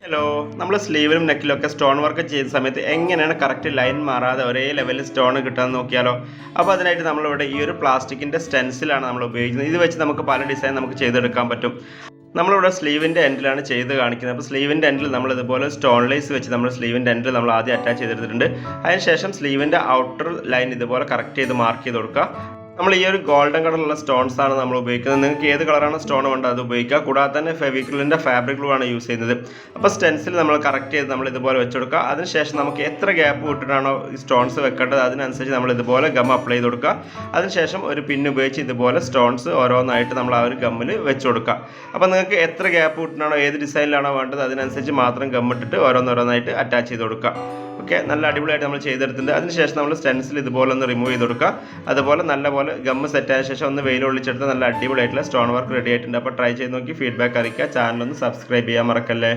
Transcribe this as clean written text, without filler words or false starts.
Hello, നമ്മൾ സ്ലീവിലും നെക്കിലൊക്കെ stone work ചെയ്യുന്ന സമയത്ത് എങ്ങനെയാണ് കറക്റ്റ് ലൈൻ മാറാതെ ഒരേ ലെവലിൽ സ്റ്റോൺ കിട്ടാൻ നോക്കിയാലോ. അപ്പോൾ അതിനായിട്ട് നമ്മളിവിടെ ഈ ഒരു പ്ലാസ്റ്റിക്കിൻ്റെ സ്റ്റെൻസിലാണ് നമ്മൾ ഉപയോഗിക്കുന്നത്. ഇത് വെച്ച് നമുക്ക് പല ഡിസൈൻ നമുക്ക് ചെയ്തെടുക്കാൻ പറ്റും. നമ്മളിവിടെ സ്ലീവിൻ്റെ എൻഡിലാണ് ചെയ്ത് കാണിക്കുന്നത്. അപ്പോൾ സ്ലീവിൻ്റെ എൻഡിൽ നമ്മൾ ഇതുപോലെ സ്റ്റോൺ ലേസ് വെച്ച് നമ്മൾ സ്ലീവിൻ്റെ എൻഡിൽ നമ്മൾ ആദ്യം അറ്റാച്ച് ചെയ്തെടുത്തിട്ടുണ്ട്. അതിനുശേഷം സ്ലീവിൻ്റെ ഔട്ടർ ലൈൻ ഇതുപോലെ കറക്റ്റ് ചെയ്ത് മാർക്ക് ചെയ്ത് കൊടുക്കുക. നമ്മൾ ഈ ഒരു ഗോൾഡൻ കളറുള്ള സ്റ്റോൺസ് ആണ് നമ്മൾ ഉപയോഗിക്കുന്നത്. നിങ്ങൾക്ക് ഏത് കളറാണ് സ്റ്റോൺ വേണ്ടത് അത് ഉപയോഗിക്കുക. കൂടാതെ തന്നെ ഫെവിക്രിലിൻ്റെ ഫാബ്രിക് ഗ്ലൂ ആണ് യൂസ് ചെയ്യുന്നത്. അപ്പോൾ സ്റ്റെൻസിൽ നമ്മൾ കറക്റ്റ് ചെയ്ത് നമ്മൾ ഇതുപോലെ വെച്ചെടുക്കുക. അതിനുശേഷം നമുക്ക് എത്ര ഗ്യാപ്പ് വിട്ടിട്ടാണോ ഈ സ്റ്റോൺസ് വെക്കേണ്ടത് അതിനനുസരിച്ച് നമ്മൾ ഇതുപോലെ ഗം അപ്ലൈ ചെയ്ത് കൊടുക്കുക. അതിനുശേഷം ഒരു പിൻ ഉപയോഗിച്ച് ഇതുപോലെ സ്റ്റോൺസ് ഓരോന്നായിട്ട് നമ്മൾ ആ ഒരു ഗമ്മിൽ വെച്ച് കൊടുക്കുക. അപ്പോൾ നിങ്ങൾക്ക് എത്ര ഗ്യാപ്പ് വിട്ടിട്ടാണോ ഏത് ഡിസൈനിലാണോ വേണ്ടത് അതിനനുസരിച്ച് മാത്രം ഗമ്മിട്ടിട്ട് ഓരോന്നോരോന്നായിട്ട് അറ്റാച്ച് ചെയ്ത് കൊടുക്കുക. ഓക്കെ, നല്ല അടിപൊളിയായിട്ട് നമ്മൾ ചെയ്തെടുത്തിട്ടുണ്ട്. അതിനുശേഷം നമ്മൾ സ്റ്റെൻസിൽ ഇതുപോലെ ഒന്ന് റിമൂവ് ചെയ്ത് കൊടുക്കുക. അതുപോലെ നല്ലപോലെ ഗമ്മ് സെറ്റായ ശേഷം ഒന്ന് വെയിൽ ഒളിച്ചെടുത്ത് നല്ല അടിപൊളിയായിട്ടുള്ള സ്റ്റോൺ വർക്ക് റെഡി ആയിട്ടുണ്ട്. അപ്പോൾ ട്രൈ ചെയ്ത് നോക്കി ഫീഡ്ബാക്ക് അറിയിക്കുക. ചാനലൊന്ന് സബ്സ്ക്രൈബ് ചെയ്യാൻ മറക്കല്ലേ.